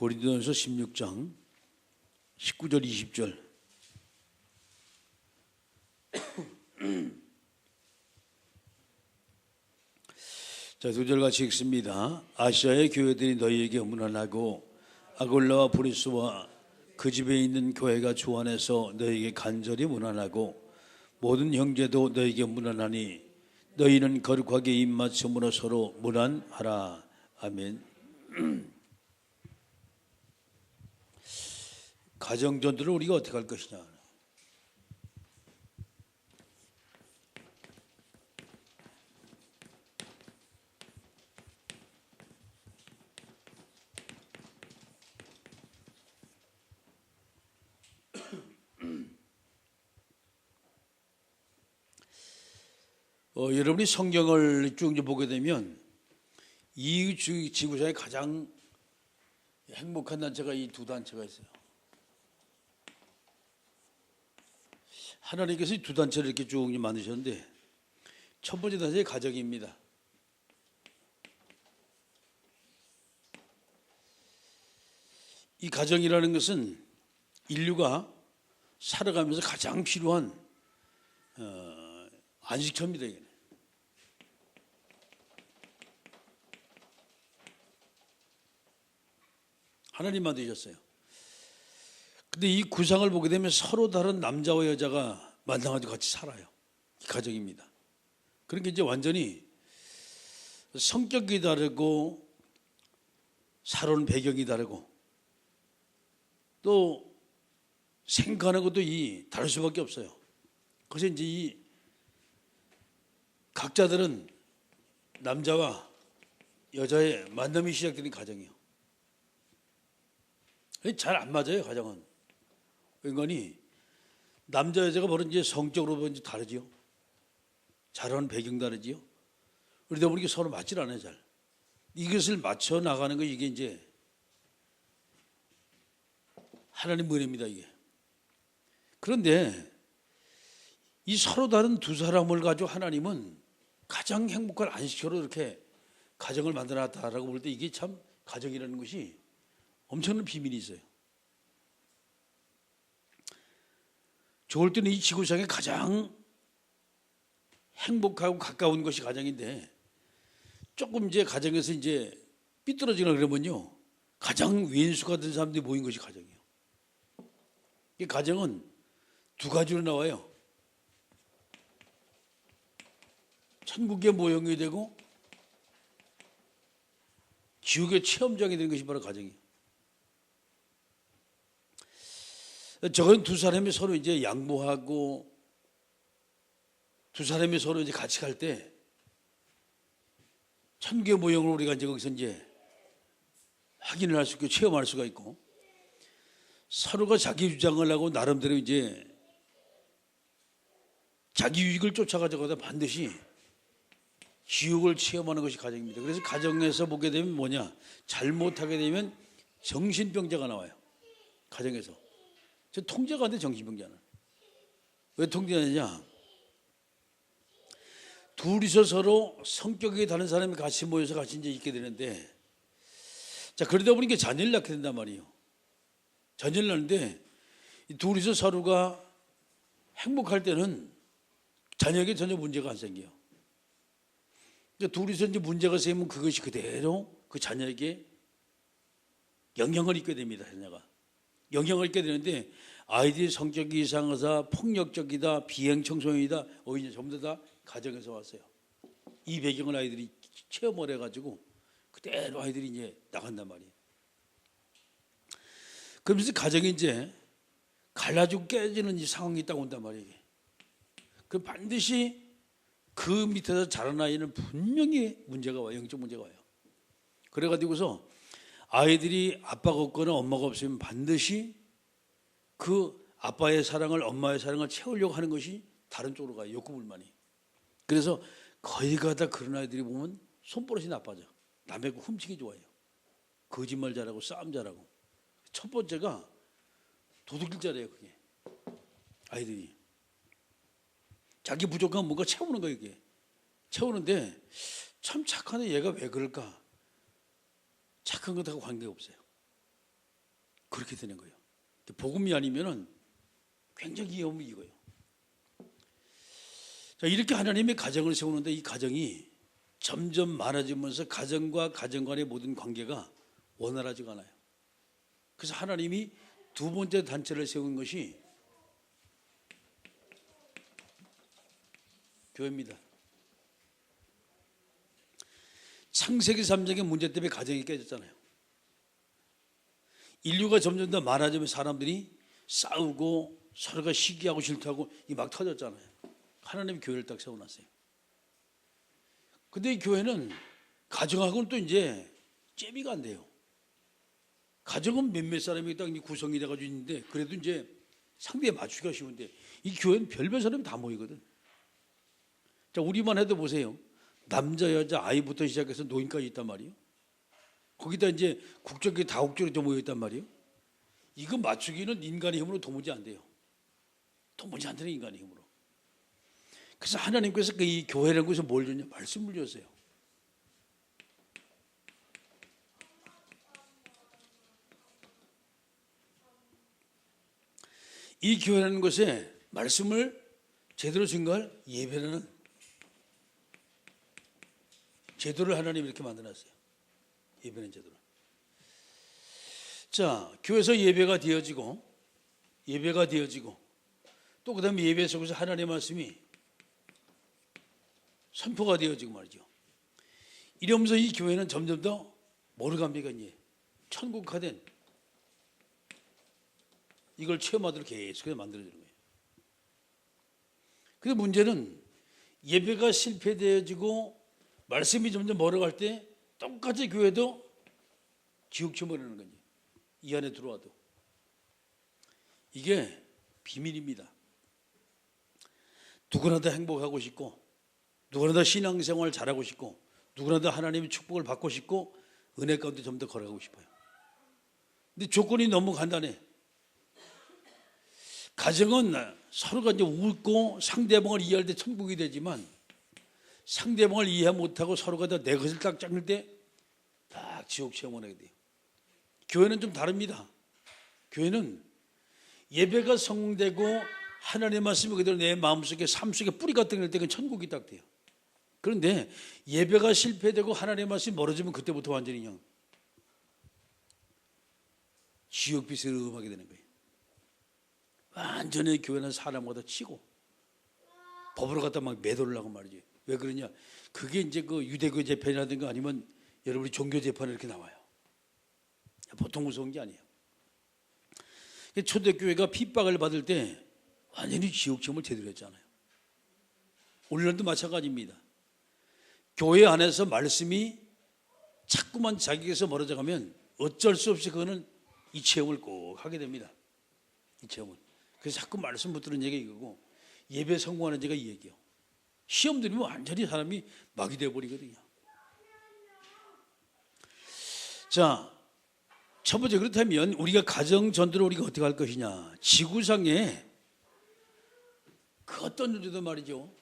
고린도전서 16장 19절 20절. 자, 두 절 같이 읽습니다. 아시아의 교회들이 너희에게 문안하고 아골라와 브리스와 그 집에 있는 교회가 주 안에서 너희에게 간절히 문안하고 모든 형제도 너희에게 문안하니 너희는 거룩하게 입맞춤으로 서로 문안하라. 아멘. 가정전도를 우리가 어떻게 할 것이냐. 여러분이 성경을 쭉 보게 되면 이 지구상에 가장 행복한 단체가 이 두 단체가 있어요. 하나님께서 이 두 단체를 이렇게 쭉 만드셨는데 첫 번째 단체가 가정입니다. 이 가정이라는 것은 인류가 살아가면서 가장 필요한 안식처입니다. 이게. 하나님 만드셨어요. 근데 이 구상을 보게 되면 서로 다른 남자와 여자가 만나가지고 같이 살아요. 이 가정입니다. 그러니까 이제 완전히 성격이 다르고 살아오는 배경이 다르고 또 생각하는 것도 다를 수밖에 없어요. 그래서 이제 이 각자들은 남자와 여자의 만남이 시작되는 가정이에요. 잘 안 맞아요, 가정은. 인간이 남자 여자가 바로 이제 성적으로 보면 다르지요. 자라는 배경 다르지요. 그러다 보니까 서로 맞질 않아요, 잘. 이것을 맞춰 나가는 거 이게 이제 하나님 은혜입니다, 이게. 그런데 이 서로 다른 두 사람을 가지고 하나님은 가장 행복한 안식처로 이렇게 가정을 만들어놨다라고 볼 때 이게 참 가정이라는 것이 엄청난 비밀이 있어요. 좋을 때는 이 지구상에 가장 행복하고 가까운 것이 가정인데 조금 이제 가정에서 이제 삐뚤어지나 그러면요 가장 왼수가 된 사람들이 모인 것이 가정이에요. 이 가정은 두 가지로 나와요. 천국의 모형이 되고 지옥의 체험장이 되는 것이 바로 가정이에요. 저건 두 사람이 서로 이제 양보하고 두 사람이 서로 이제 같이 갈 때 천국의 모형을 우리가 이제 거기서 이제 확인을 할 수 있고 체험할 수가 있고 서로가 자기 주장을 하고 나름대로 이제 자기 유익을 쫓아가자고 반드시 지옥을 체험하는 것이 가정입니다. 그래서 가정에서 보게 되면 뭐냐? 잘못하게 되면 정신병자가 나와요. 가정에서. 저 통제가 안 돼, 정신병자는. 왜 통제하느냐? 둘이서 서로 성격이 다른 사람이 같이 모여서 같이 이제 있게 되는데, 자, 그러다 보니까 자녀를 낳게 된단 말이에요. 자녀를 낳는데, 이 둘이서 서로가 행복할 때는 자녀에게 전혀 문제가 안 생겨요. 그러니까 둘이서 이제 문제가 생기면 그것이 그대로 그 자녀에게 영향을 입게 됩니다, 자녀가. 영향을 입게 되는데 아이들이 성격이 이상하다, 폭력적이다, 비행청소년이다, 오히려 전부 다 가정에서 왔어요. 이 배경을 아이들이 체험을 해가지고 그대로 아이들이 이제 나간단 말이에요. 그러면서 가정이 이제 갈라지고 깨지는 이 상황이 딱 온단 말이에요. 그 반드시 그 밑에서 자란 아이는 분명히 문제가 와요. 영적 문제가 와요. 그래가지고서 아이들이 아빠가 없거나 엄마가 없으면 반드시 그 아빠의 사랑을 엄마의 사랑을 채우려고 하는 것이 다른 쪽으로 가요. 욕구불만이. 그래서 거의 가다 그런 아이들이 보면 손버릇이 나빠져. 남의 거 훔치기 좋아해요. 거짓말 잘하고 싸움 잘하고. 첫 번째가 도둑질자래요. 그게 아이들이 자기 부족한 뭔가 채우는 거예요. 이게 채우는데 참 착한데 얘가 왜 그럴까? 착한 것하고 관계가 없어요. 그렇게 되는 거예요. 복음이 아니면은 굉장히 이거예요. 자, 이렇게 하나님의 가정을 세우는데 이 가정이 점점 많아지면서 가정과 가정 간의 모든 관계가 원활하지가 않아요. 그래서 하나님이 두 번째 단체를 세운 것이 교회입니다. 창세기 3장의 문제 때문에 가정이 깨졌잖아요. 인류가 점점 더 많아지면 사람들이 싸우고 서로가 시기하고 질투하고 이 막 터졌잖아요. 하나님이 교회를 딱 세워놨어요. 근데 이 교회는 가정하고는 또 이제 잽이가 안 돼요. 가정은 몇몇 사람이 딱 구성이 돼가지고 있는데 그래도 이제 상대에 맞추기가 쉬운데 이 교회는 별별 사람이 다 모이거든. 자, 우리만 해도 보세요. 남자, 여자, 아이부터 시작해서 노인까지 있단 말이에요. 거기다 이제 국적이 다국적으로 좀 모여 있단 말이에요. 이거 맞추기는 인간의 힘으로 도무지 안 돼요. 도무지 안 되는 인간의 힘으로. 그래서 하나님께서 이 교회라는 곳에 뭘 줬냐? 말씀을 줬어요. 이 교회라는 곳에 말씀을 제대로 준 걸 예배라는 제도를 하나님이 이렇게 만들어놨어요. 예배는 제도를. 자, 교회에서 예배가 되어지고 또 그 다음에 예배 속에서 하나님의 말씀이 선포가 되어지고 말이죠. 이러면서 이 교회는 점점 더 뭐를 갑니까? 이제 천국화된 이걸 체험하도록 계속해서 만들어지는 거예요. 근데 문제는 예배가 실패되어지고 말씀이 점점 멀어갈 때 똑같이 교회도 지옥 체험하는 거지. 이 안에 들어와도. 이게 비밀입니다. 누구나 다 행복하고 싶고 누구나 다 신앙생활 잘하고 싶고 누구나 다 하나님의 축복을 받고 싶고 은혜 가운데 좀 더 걸어가고 싶어요. 근데 조건이 너무 간단해. 가정은 서로가 이제 웃고 상대방을 이해할 때 천국이 되지만 상대방을 이해 못하고 서로가 다 내 것을 딱 짝을 때 딱 지옥 체험을 하게 돼요. 교회는 좀 다릅니다. 교회는 예배가 성공되고 하나님의 말씀이 그대로 내 마음속에 삶 속에 뿌리가 뜯을 때 그 천국이 딱 돼요. 그런데 예배가 실패되고 하나님의 말씀이 멀어지면 그때부터 완전히 그냥 지옥 비스름하게 되는 거예요. 완전히 교회는 사람마다 치고 법으로 갖다 막 매도를 하고 말이지. 왜 그러냐? 그게 이제 그 유대교 재판이라든가 아니면 여러분이 종교 재판에 이렇게 나와요. 보통 무서운 게 아니에요. 초대교회가 핍박을 받을 때 완전히 지옥체험을 제대로 했잖아요. 오늘날도 마찬가지입니다. 교회 안에서 말씀이 자꾸만 자기에게서 멀어져 가면 어쩔 수 없이 그거는 이 체험을 꼭 하게 됩니다. 이 체험은. 그래서 자꾸 말씀 붙드는 얘기가 이거고 예배 성공하는 얘기가 이 얘기예요. 시험 들으면 완전히 사람이 막이 되어버리거든요. 자, 첫 번째 그렇다면 우리가 가정 전도를 우리가 어떻게 할 것이냐. 지구상에 그 어떤 존재도 말이죠.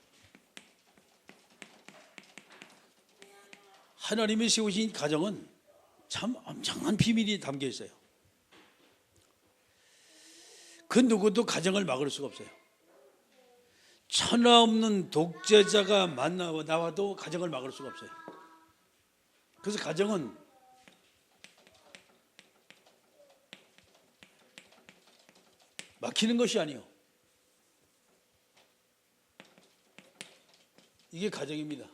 하나님이 세우신 가정은 참 엄청난 비밀이 담겨 있어요. 그 누구도 가정을 막을 수가 없어요. 천하 없는 독재자가 나와도 가정을 막을 수가 없어요. 그래서 가정은 막히는 것이 아니에요. 이게 가정입니다.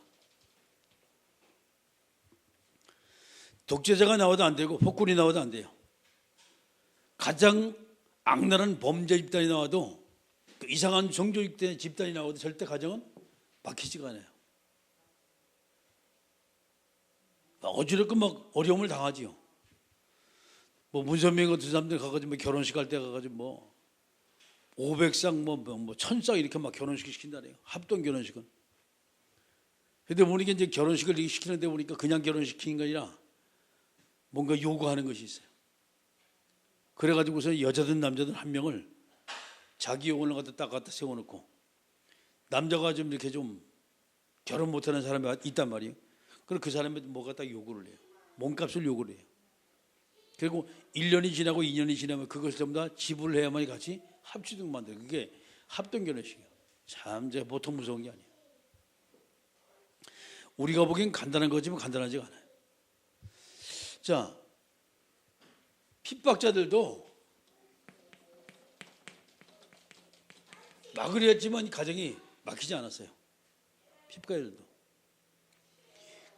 독재자가 나와도 안 되고 폭군이 나와도 안 돼요. 가장 악랄한 범죄 집단이 나와도 그 이상한 종교 집단이 나와도 절대 가정은 막히지가 않아요. 어지럽고 막 어려움을 당하지요. 뭐 문선명 같은 사람들 가가지고 뭐 결혼식 할 때 가가지고 뭐 500쌍 뭐 1000쌍 이렇게 막 결혼식 시킨다네요. 합동 결혼식은. 근데 보니까 이제 결혼식을 시키는데 보니까 그냥 결혼시키는 게 아니라 뭔가 요구하는 것이 있어요. 그래가지고서 여자든 남자든 한 명을 자기 요구를 갖다 세워놓고 남자가 좀 이렇게 좀 결혼 못하는 사람이 있단 말이에요. 그럼 그 사람이 뭐가 딱 요구를 해요. 몸값을 요구를 해요. 그리고 1년이 지나고 2년이 지나면 그것을 전부 다 지불해야만이 같이 합치도록 만들어요. 그게 합동결혼식이에요. 참 이제 보통 무서운 게 아니에요. 우리가 보기엔 간단한 거지만 간단하지가 않아요. 자, 핍박자들도 막으려 했지만 가정이 막히지 않았어요. 핍박자들도.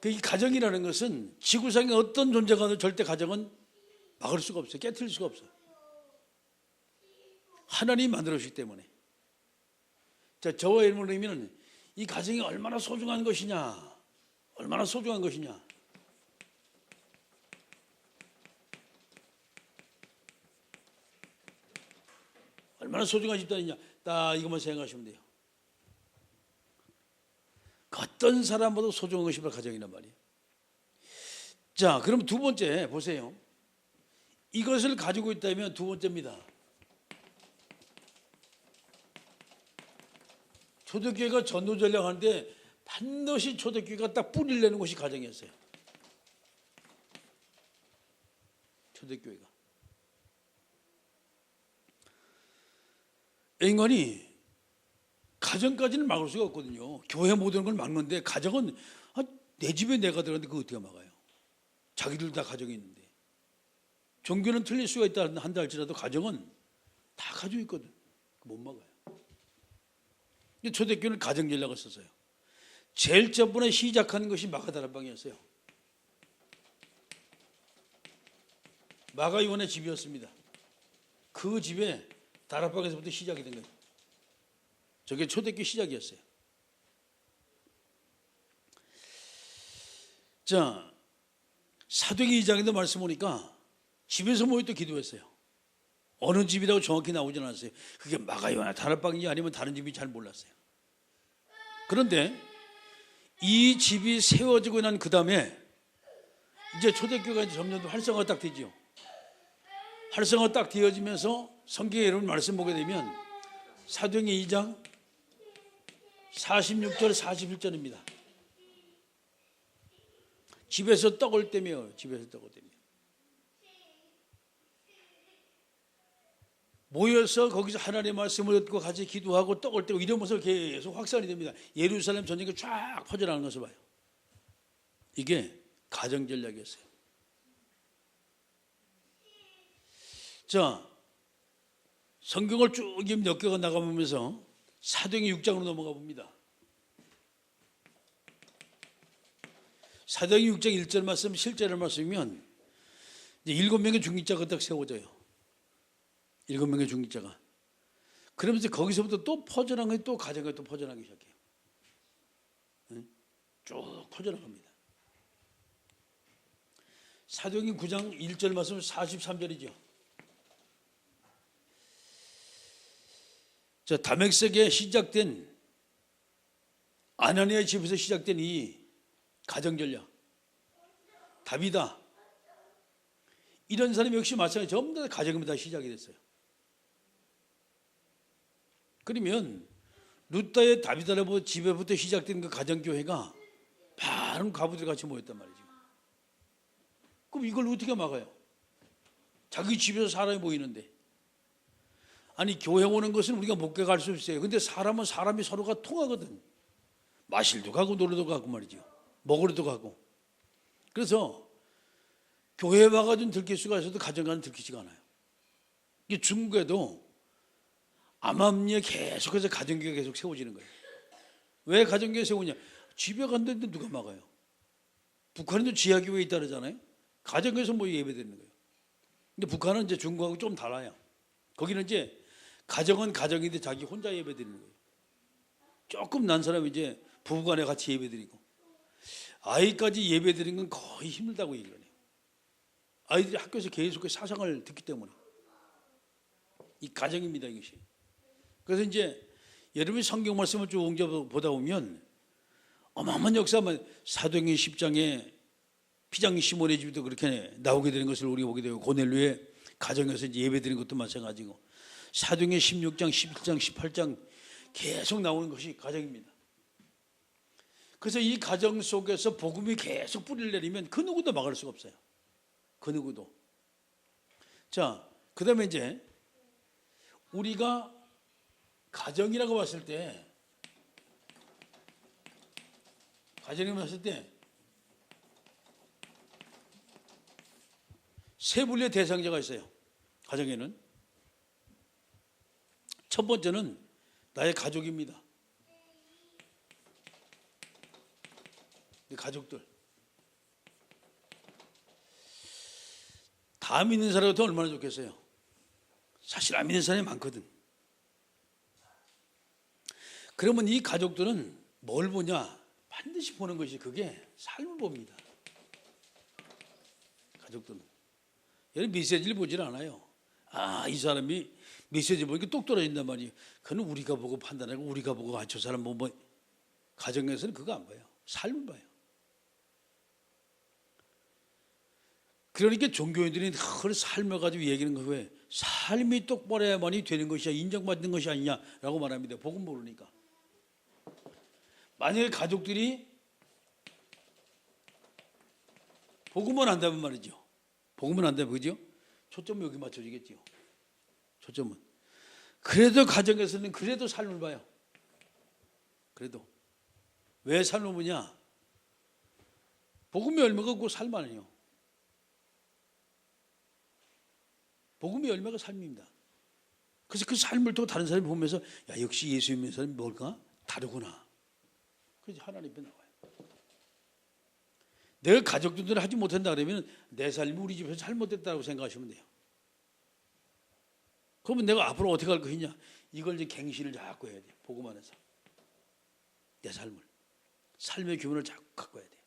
이 가정이라는 것은 지구상의 어떤 존재가 돼도 절대 가정은 막을 수가 없어요. 깨트릴 수가 없어요. 하나님이 만들어주기 때문에. 자, 저와 여러분의 의미는 이 가정이 얼마나 소중한 것이냐, 얼마나 소중한 것이냐. 얼마나 소중한 집단이냐. 딱 이것만 생각하시면 돼요. 어떤 사람보다 소중한 것이 바로 가정이란 말이에요. 자, 그럼 두 번째 보세요. 이것을 가지고 있다면 두 번째입니다. 초대교회가 전도 전략하는데 반드시 초대교회가 딱 뿌리를 내는 곳이 가정이었어요. 초대교회가. 인간이 가정까지는 막을 수가 없거든요. 교회 모든 걸 막는데 가정은 내 집에 내가 들어갔는데 그거 어떻게 막아요? 자기들 다 가정이 있는데. 종교는 틀릴 수가 있다 한다 할지라도 가정은 다 가지고 있거든. 못 막아요. 초대교회는 가정 전략을 썼어요. 제일 첫번에 시작하는 것이 마가 다락방이었어요. 마가 요한의 집이었습니다. 그 집에 다락방에서부터 시작이 된 거예요. 저게 초대교회 시작이었어요. 자, 사도행전 2장에도 말씀 보니까 집에서 모여 또 기도했어요. 어느 집이라고 정확히 나오진 않았어요. 그게 마가 요한의 다락방인지 아니면 다른 집인지 잘 몰랐어요. 그런데 이 집이 세워지고 난 그 다음에 이제 초대교회가 이제 점점 활성화가 딱 되죠. 활성화가 딱 되어지면서 성경에 여러분 말씀 보게 되면 사도행전 2장 46절 47절입니다. 집에서 떡을 떼며 집에서 떡을 떼며 모여서 거기서 하나님의 말씀을 듣고 같이 기도하고 떡을 떼고 이러면서 계속 확산이 됩니다. 예루살렘 전역에 쫙 퍼져나가는 것을 봐요. 이게 가정 전략이었어요. 자, 성경을 쭉 몇 개가 나가보면서 사도행전 6장으로 넘어가 봅니다. 사도행전 6장 1절 말씀, 7절 말씀이면 이제 7명의 중직자가 딱 세워져요. 7명의 중직자가. 그러면서 거기서부터 또 퍼져나가고 또 가정에 또 퍼져나가기 시작해요. 쭉 퍼져나갑니다. 사도행전 9장 1절 말씀 43절이죠. 자, 다메섹에 시작된 아나니아의 집에서 시작된 이 가정 전략, 다비다 이런 사람이 역시 마찬가지 전부 다 가정입니다. 시작이 됐어요. 그러면 루타의 다비다라고 집에부터 시작된 그 가정교회가 많은 과부들 같이 모였단 말이죠. 그럼 이걸 어떻게 막아요? 자기 집에서 사람이 모이는데. 아니, 교회 오는 것은 우리가 목회 갈 수 있어요. 근데 사람은 사람이 서로가 통하거든. 마실도 가고 놀러도 가고 말이죠. 먹으러도 가고. 그래서 교회에 와가지고 들킬 수가 있어도 가정과는 들키지가 않아요. 이게 중국에도 암암리에 계속해서 가정교회가 계속 세워지는 거예요. 왜 가정교회 세우냐? 집에 간다는데 누가 막아요? 북한에도 지하교회 있다 그러잖아요. 가정교회에서 뭐 예배드리는 거예요. 근데 북한은 이제 중국하고 좀 달라요. 거기는 이제 가정은 가정인데 자기 혼자 예배드리는 거예요. 조금 난 사람이 이제 부부간에 같이 예배드리고 아이까지 예배드리는 건 거의 힘들다고 얘기를 해요. 아이들이 학교에서 계속 사상을 듣기 때문에 이 가정입니다, 이것이. 그래서 이제 여러분이 성경 말씀을 쭉 보다 보면 어마어마한 역사만 사도행전 10장에 피장 시몬의 집도 그렇게 나오게 되는 것을 우리가 보게 되고 고넬료의 가정에서 이제 예배드리는 것도 마찬가지고 사도행전 16장, 17장, 18장 계속 나오는 것이 가정입니다. 그래서 이 가정 속에서 복음이 계속 뿌리를 내리면 그 누구도 막을 수가 없어요. 그 누구도. 자, 그다음에 이제 우리가 가정이라고 봤을 때, 세 분류의 대상자가 있어요. 가정에는 첫 번째는 나의 가족입니다. 내 가족들. 다 믿는 사람한테 얼마나 좋겠어요. 사실 안 믿는 사람이 많거든. 그러면 이 가족들은 뭘 보냐? 반드시 보는 것이 그게 삶을 봅니다. 가족들은. 얘는 메시지를 보질 않아요. 아, 이 사람이 메시지 보니까 똑 떨어진단 말이에요. 그건 우리가 보고 판단하고 우리가 보고 저 사람 뭐 가정에서는 그거 안 봐요. 삶을 봐요. 그러니까 종교인들이 그걸 삶을 가지고 얘기하는 거예요. 삶이 똑바로야만이 되는 것이야, 인정받는 것이 아니냐라고 말합니다. 복음 모르니까. 만약에 가족들이 복음을 안다면 말이죠. 복음을 안다면 그죠? 초점은 여기 맞춰지겠죠. 초점은. 그래도 가정에서는 그래도 삶을 봐요. 그래도. 왜 삶을 보냐? 복음의 열매가 그 삶 아니에요. 복음의 열매가 삶입니다. 그래서 그 삶을 또 다른 사람이 보면서 야, 역시 예수 믿는 사람이 뭘까? 다르구나. 그래서 하나님 앞에 나와요. 내가 가족들을 하지 못한다 그러면 내 삶이 우리 집에서 잘못됐다고 생각하시면 돼요. 그러면 내가 앞으로 어떻게 할 것이냐? 이걸 이제 갱신을 자꾸 해야 돼요. 복음 안에서. 내 삶의 규모를 자꾸 갖고 해야 돼요.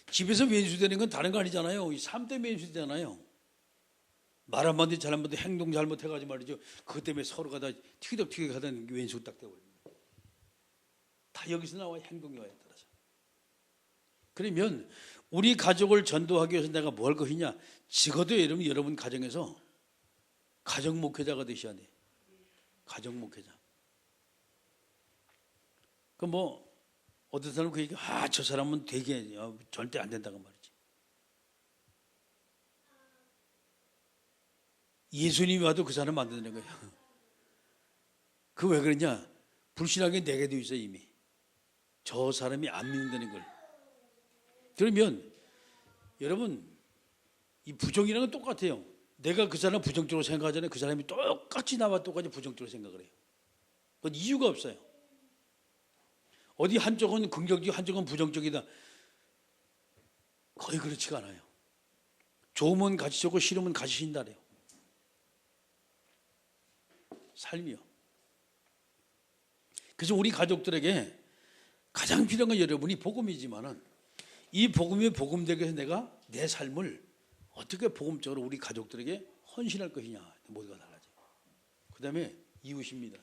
집에서 왼수되는 건 다른 거 아니잖아요. 3대 왼수되잖아요. 말 한마디 잘못해 행동 잘못해가지고 말이죠. 그것 때문에 서로가 다 티격태격 하던 왼수 딱 되어버립니다. 다 여기서 나와 행동이 와야 따라서. 그러면 우리 가족을 전도하기 위해서 내가 뭘 할 것이냐? 적어도 여러분 가정에서 가정 목회자가 되셔야 돼. 가정 목회자. 그 뭐 어떤 사람은 그 얘기, 저 사람은 되게 절대 안 된다고 말이지. 예수님이 와도 그 사람 안 된다는 거예요. 그 왜 그러냐? 불신하게 내게 돼 있어 이미. 저 사람이 안 믿는다는 걸. 그러면 여러분 이 부정이라는 건 똑같아요. 내가 그 사람 부정적으로 생각하잖아요. 그 사람이 똑같이 나와 똑같이 부정적으로 생각을 해요. 그건 이유가 없어요. 어디 한쪽은 긍정적이고 한쪽은 부정적이다. 거의 그렇지가 않아요. 좋으면 같이 좋고 싫으면 같이 신다래요. 삶이요. 그래서 우리 가족들에게 가장 필요한 건 여러분이 복음이지만은 이 복음이 복음되기 위해서 내가 내 삶을 어떻게 복음적으로 우리 가족들에게 헌신할 것이냐. 모두가 달라져요. 그 다음에 이웃입니다.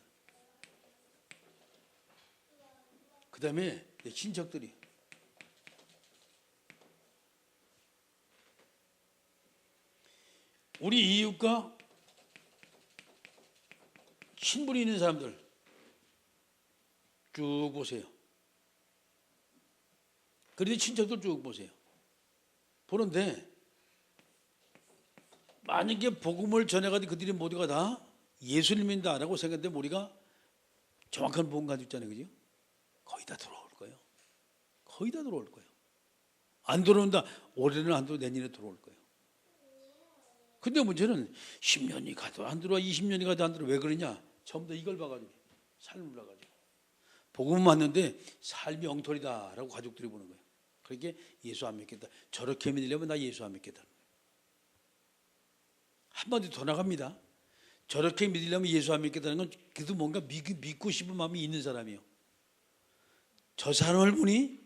그 다음에 내 친척들이. 우리 이웃과 친분이 있는 사람들 쭉 보세요. 그런데 친척들 쭉 보세요. 보는데 만약에 복음을 전해가지고 그들이 모두가 다 예수를 믿는다라고 생각하는데 우리가 정확한 복음 가지고 있잖아요. 그죠? 거의 다 들어올 거예요. 거의 다 들어올 거예요. 안 들어온다. 올해는 안 들어오고 내년에 들어올 거예요. 근데 문제는 10년이 가도 안 들어와 20년이 가도 안 들어와. 왜 그러냐? 전부 다 이걸 봐가지고 삶을 봐가지고 복음은 맞는데 삶이 엉터리다라고 가족들이 보는 거예요. 그렇게 예수 안 믿겠다. 저렇게 믿으려면 나 예수 안 믿겠다. 한마디 더 나갑니다. 저렇게 믿으려면 예수 안 믿겠다는 건 그래도 뭔가 믿고 싶은 마음이 있는 사람이에요. 저 사람을 보니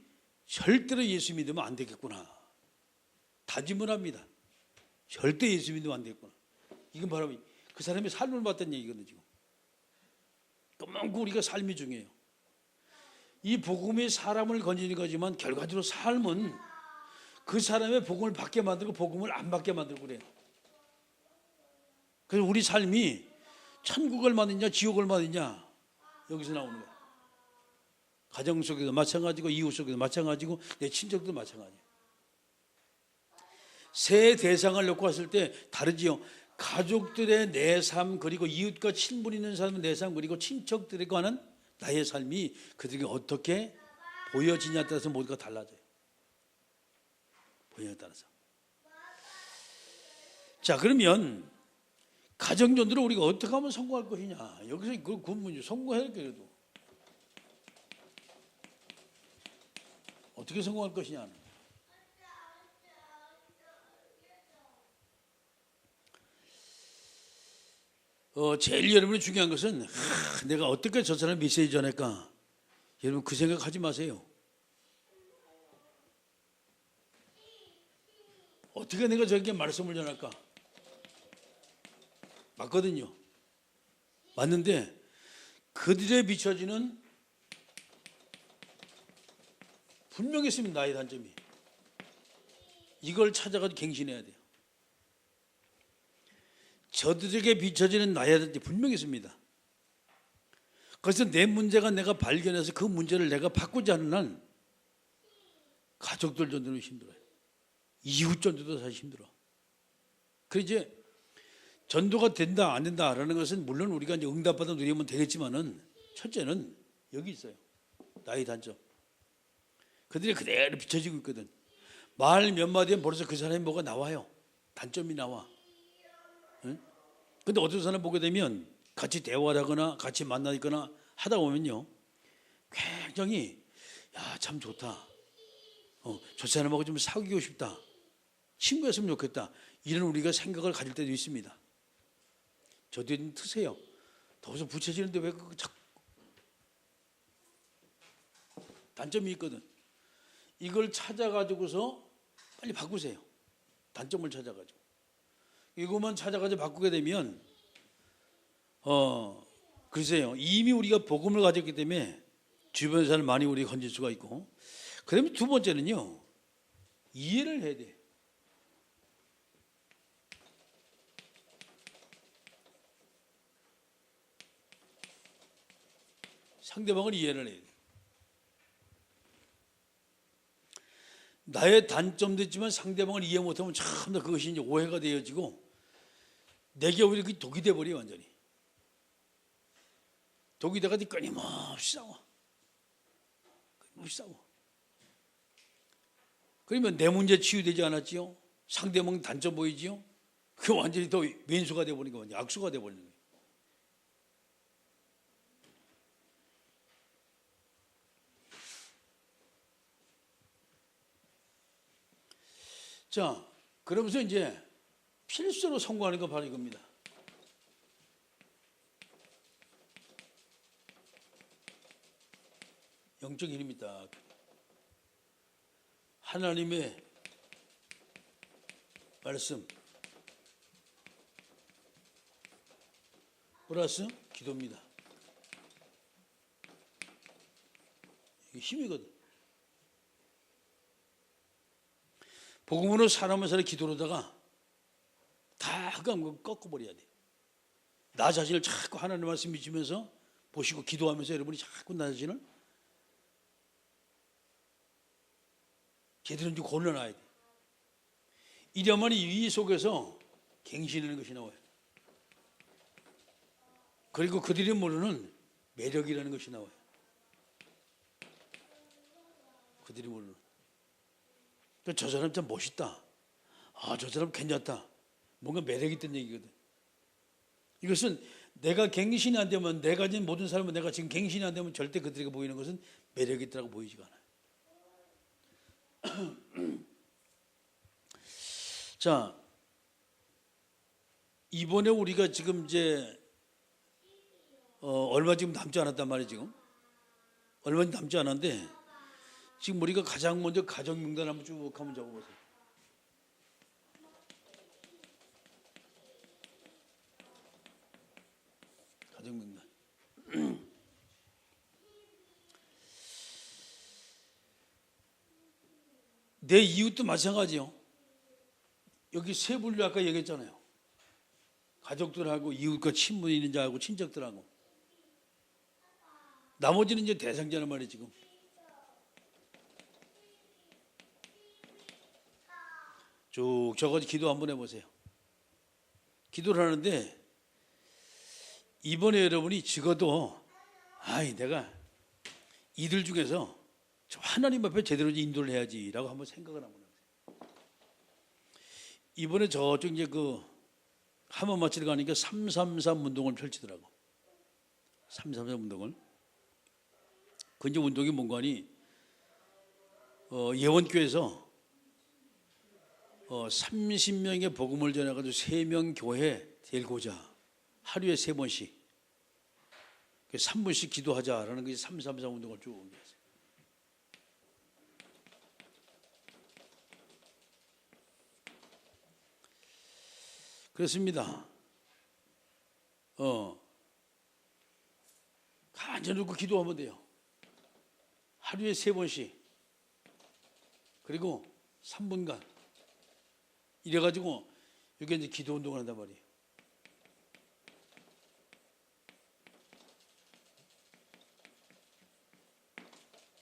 절대로 예수 믿으면 안 되겠구나. 다짐을 합니다. 절대 예수 믿으면 안 되겠구나. 이건 바로 그 사람의 삶을 봤다는 얘기거든요. 지금. 그만큼 우리가 삶이 중요해요. 이 복음이 사람을 건지는 거지만 결과적으로 삶은 그 사람의 복음을 받게 만들고 복음을 안 받게 만들고 그래요. 그래서 우리 삶이 천국을 받느냐 지옥을 받느냐 여기서 나오는 거예요. 가정 속에도 마찬가지고 이웃 속에도 마찬가지고 내 친척도 마찬가지예요. 세 대상을 놓고 봤을 때 다르지요. 가족들의 내 삶, 그리고 이웃과 친분 있는 사람의 내 삶, 그리고 친척들에 관한 나의 삶이 그들에게 어떻게 보여지냐에 따라서 모두가 달라져요. 보여지냐에 따라서. 자, 그러면 가정전도를 우리가 어떻게 하면 성공할 것이냐. 여기서 그 문제 성공해야 그래도 어떻게 성공할 것이냐. 제일 여러분이 중요한 것은 내가 어떻게 저 사람 메시지 전할까. 여러분 그 생각하지 마세요. 어떻게 내가 저에게 말씀을 전할까. 맞거든요. 맞는데 그들에 비춰지는 분명히 있습니다. 나의 단점이. 이걸 찾아가지고 갱신해야 돼요. 저들에게 비춰지는 나의 단점이 분명히 있습니다. 그래서 내 문제가 내가 발견해서 그 문제를 내가 바꾸지 않는 한 가족들 전도는 힘들어요. 이웃 전도도 사실 힘들어. 그 이제 전도가 된다 안 된다라는 것은 물론 우리가 이제 응답받아 누리면 되겠지만은 첫째는 여기 있어요. 나의 단점. 그들이 그대로 비춰지고 있거든. 말 몇 마디 하면 벌써 그 사람이 뭐가 나와요. 단점이 나와. 응? 근데 어떤 사람 보게 되면 같이 대화를 하거나 같이 만나거나 하다 보면요. 굉장히 야, 참 좋다. 저 사람하고 좀 사귀고 싶다. 친구였으면 좋겠다. 이런 우리가 생각을 가질 때도 있습니다. 저도 좀 트세요. 더워서 부채지는데 왜 그 자꾸 단점이 있거든. 이걸 찾아가지고서 빨리 바꾸세요. 단점을 찾아가지고. 이것만 찾아가지고 바꾸게 되면 글쎄요. 이미 우리가 복음을 가졌기 때문에 주변 사람을 많이 우리가 건질 수가 있고, 그다음에 두 번째는요. 이해를 해야 돼. 상대방을 이해를 해야 돼. 나의 단점도 있지만 상대방을 이해 못하면 참나 그것이 이제 오해가 되어지고 내게 오히려 그 독이 돼버려 완전히. 독이 돼가 끊임없이 싸워. 끊임없이 싸워. 그러면 내 문제 치유되지 않았지요? 상대방 단점 보이지요? 그 완전히 더 왼수가 돼버리는 거예요. 악수가 돼버리는 거예요. 자, 그러면서 이제 필수로 성공하는 거 바로 이겁니다. 영적 힘입니다. 하나님의 말씀 플러스 기도입니다. 이게 힘이거든. 복음으로 사람을 살아 기도로다가 다 흑암을 꺾어버려야 돼. 나 자신을 자꾸 하나님 말씀 믿으면서 보시고 기도하면서 여러분이 자꾸 나 자신을 제대로 좀 골라놔야 돼. 이러면 이 속에서 갱신하는 것이 나와요. 그리고 그들이 모르는 매력이라는 것이 나와요. 그들이 모르는. 저 사람 참 멋있다. 저 사람 괜찮다. 뭔가 매력이 있던 얘기거든. 이것은 내가 갱신이 안 되면, 내가 가진 모든 삶은 내가 지금 갱신이 안 되면 절대 그들에게 보이는 것은 매력이 있다고 보이지가 않아요. 자, 이번에 우리가 지금 이제 얼마 지금 남지 않았단 말이에요. 지금 얼마 남지 않았는데 지금 우리가 가장 먼저 가정 명단 한번 쭉 한번 적어보세요. 가정 명단. 내 이웃도 마찬가지요. 여기 세 분류 아까 얘기했잖아요. 가족들하고 이웃과 친분 있는 자하고 친척들하고. 나머지는 이제 대상자란 말이에요 지금. 쭉 적어서 기도 한번 해보세요. 기도를 하는데 이번에 여러분이 적어도 내가 이들 중에서 저 하나님 앞에 제대로 인도를 해야지라고 한번 생각을 한번 해보세요. 이번에 저쪽 이제 그 하마마치를 가니까 333 운동을 펼치더라고. 333 운동을. 그 이제 운동이 뭔가 하니 예원교회에서 30명의 복음을 전해가지고 3명 교회 데리고자 하루에 3번씩 3분씩 기도하자라는 게 333 운동을 쭉 옮겼어요. 그렇습니다. 간절히 놓고 기도하면 돼요. 하루에 3번씩. 그리고 3분간. 이래가지고 여기 이제 기도 운동을 한단 말이에요.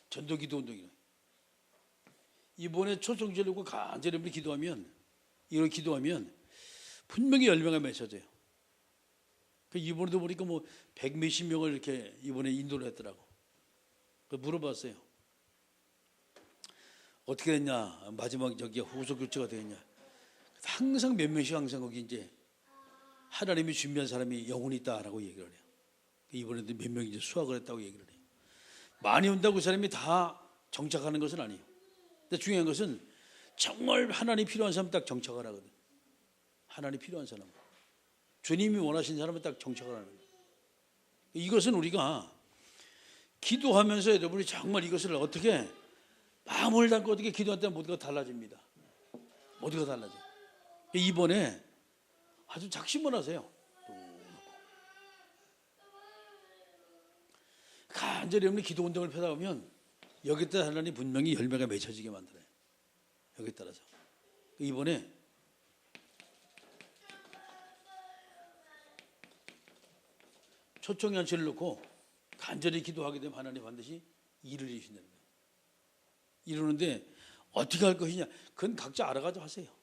전도 기도 운동이에요. 이번에 초청절 놓고 간절히 기도하면, 이걸 기도하면 분명히 열매가 맺혀져요. 이번에도 보니까 뭐 100몇십 명을 이렇게 이번에 인도를 했더라고. 물어봤어요. 어떻게 됐냐? 마지막 저기 후속 교체가 되겠냐? 항상 몇 명씩 항상 거기 이제 하나님이 준비한 사람이 영혼이 있다라고 얘기를 해요. 이번에도 몇 명이 이제 수학을 했다고 얘기를 해요. 많이 온다고 그 사람이 다 정착하는 것은 아니에요. 근데 중요한 것은 정말 하나님이 필요한 사람 딱 정착을 하거든. 하나님이 필요한 사람, 주님이 원하시는 사람은 딱 정착을 하는 거예요. 이것은 우리가 기도하면서 여러분이 정말 이것을 어떻게 마음을 담고 어떻게 기도할 때 모두가 달라집니다. 모두가 달라져. 이번에 아주 작심을 하세요. 간절히 여러분이 기도 운동을 펴다 보면 여기 따라 하나님 분명히 열매가 맺혀지게 만들어요. 여기 따라서 이번에 초청연체를 놓고 간절히 기도하게 되면 하나님 반드시 일을 이루신다는 거예요. 이루는데 어떻게 할 것이냐? 그건 각자 알아가지고 하세요.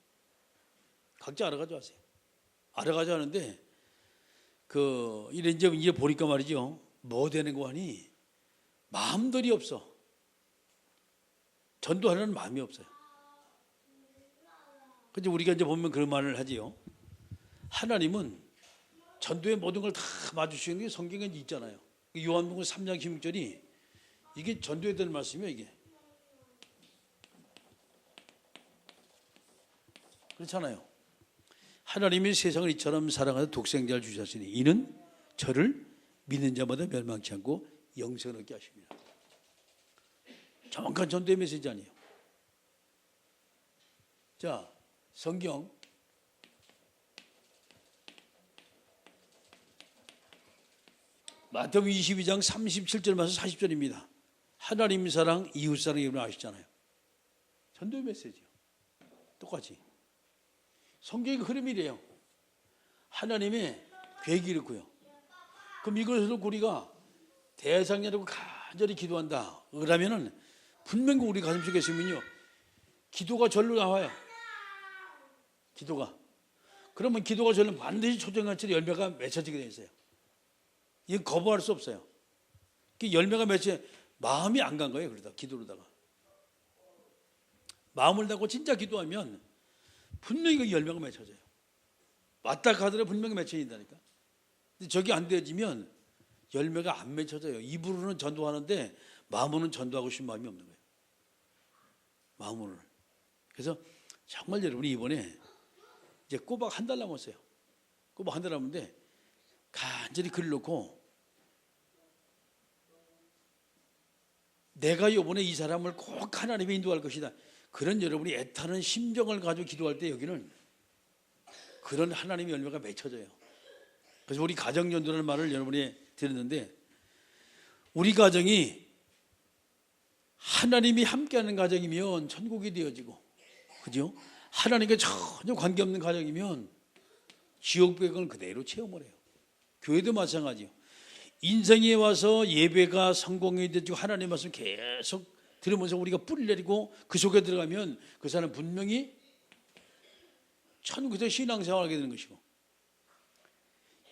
각자 알아가지고 하세요. 알아가지고 하는데 이제 보니까 말이죠. 뭐 되는 거 하니 마음들이 없어. 전도하는 마음이 없어요. 근데 우리가 이제 보면 그런 말을 하지요. 하나님은 전도의 모든 걸 다 맞추시는 게 성경에 있잖아요. 요한복음 3장 16절이 이게 전도에 대한 말씀이에요. 이게 그렇잖아요. 하나님이 세상을 이처럼 사랑하여 독생자를 주셨으니 이는 저를 믿는 자마다 멸망치 않고 영생을 얻게 하십니다. 정확한 전도의 메시지 아니에요. 자, 성경 마태복음 22장 37절 말씀 40절입니다. 하나님 사랑, 이웃 사랑 여러분 아시잖아요. 전도의 메시지요. 똑같이. 성경의 흐름이래요. 하나님의 계획이 이렇고요. 그럼 이것으로 우리가 대상자라고 간절히 기도한다. 그러면은 분명히 우리 가슴속에 있으면요. 기도가 절로 나와요. 기도가. 그러면 기도가 절로 반드시 초정같이 열매가 맺혀지게 되어 있어요. 이건 거부할 수 없어요. 열매가 맺혀 마음이 안 간 거예요. 그러다 기도로다가 마음을 닫고 진짜 기도하면 분명히 그 열매가 맺혀져요. 왔다 가더라도 분명히 맺혀진다니까. 근데 저게 안 되어지면 열매가 안 맺혀져요. 입으로는 전도하는데 마음으로는 전도하고 싶은 마음이 없는 거예요. 마음으로는. 그래서 정말 여러분이 이번에 이제 꼬박 한 달 남았어요. 꼬박 한 달 남았는데 간절히 글을 놓고 내가 이번에 이 사람을 꼭 하나님이 인도할 것이다. 그런 여러분이 애타는 심정을 가지고 기도할 때 여기는 그런 하나님의 열매가 맺혀져요. 그래서 우리 가정연도라는 말을 여러분이 들었는데 우리 가정이 하나님이 함께하는 가정이면 천국이 되어지고, 그죠? 하나님과 전혀 관계없는 가정이면 지옥백을 그대로 체험을 해요. 교회도 마찬가지요. 인생에 와서 예배가 성공이 되고 하나님 말씀 계속 들으면서 우리가 뿌리 내리고 그 속에 들어가면 그 사람 분명히 천국에서 신앙생활하게 되는 것이고,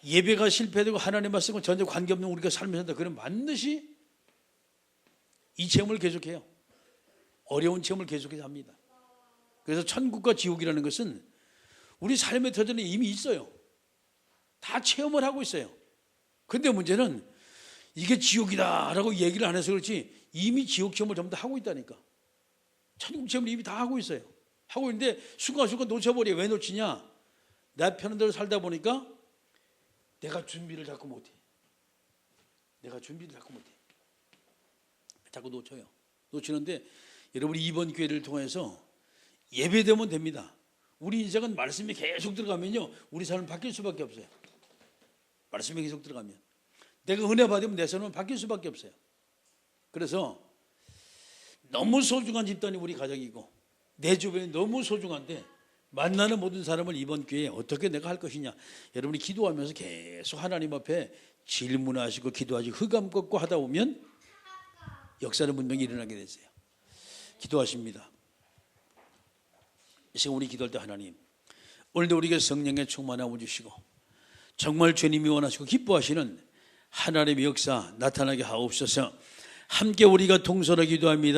예배가 실패되고 하나님 말씀과 전혀 관계없는 우리가 삶을 산다. 그러면 반드시 이 체험을 계속해요. 어려운 체험을 계속해서 합니다. 그래서 천국과 지옥이라는 것은 우리 삶의 터전에 이미 있어요. 다 체험을 하고 있어요. 근데 문제는 이게 지옥이다라고 얘기를 안 해서 그렇지 이미 지옥 체험을 전부 다 하고 있다니까. 천국 체험을 이미 다 하고 있어요. 하고 있는데 순간순간 놓쳐버려. 왜 놓치냐? 내 편한 대로 살다 보니까 내가 준비를 자꾸 못해. 자꾸 놓쳐요. 놓치는데 여러분이 이번 기회를 통해서 예배되면 됩니다. 우리 인생은 말씀이 계속 들어가면요, 우리 삶은 바뀔 수밖에 없어요. 말씀이 계속 들어가면 내가 은혜 받으면 내 삶은 바뀔 수밖에 없어요. 그래서 너무 소중한 집단이 우리 가정이고 내 주변이 너무 소중한데 만나는 모든 사람을 이번 기회에 어떻게 내가 할 것이냐, 여러분이 기도하면서 계속 하나님 앞에 질문하시고 기도하시고 흑암 꺾고 하다 보면 역사는 분명히 일어나게 되세요. 기도하십니다. 이 시간 우리 기도할 때 하나님, 오늘도 우리에게 성령의 충만함을 주시고 정말 주님이 원하시고 기뻐하시는 하나님의 역사 나타나게 하옵소서. 함께 우리가 동서로 기도합니다.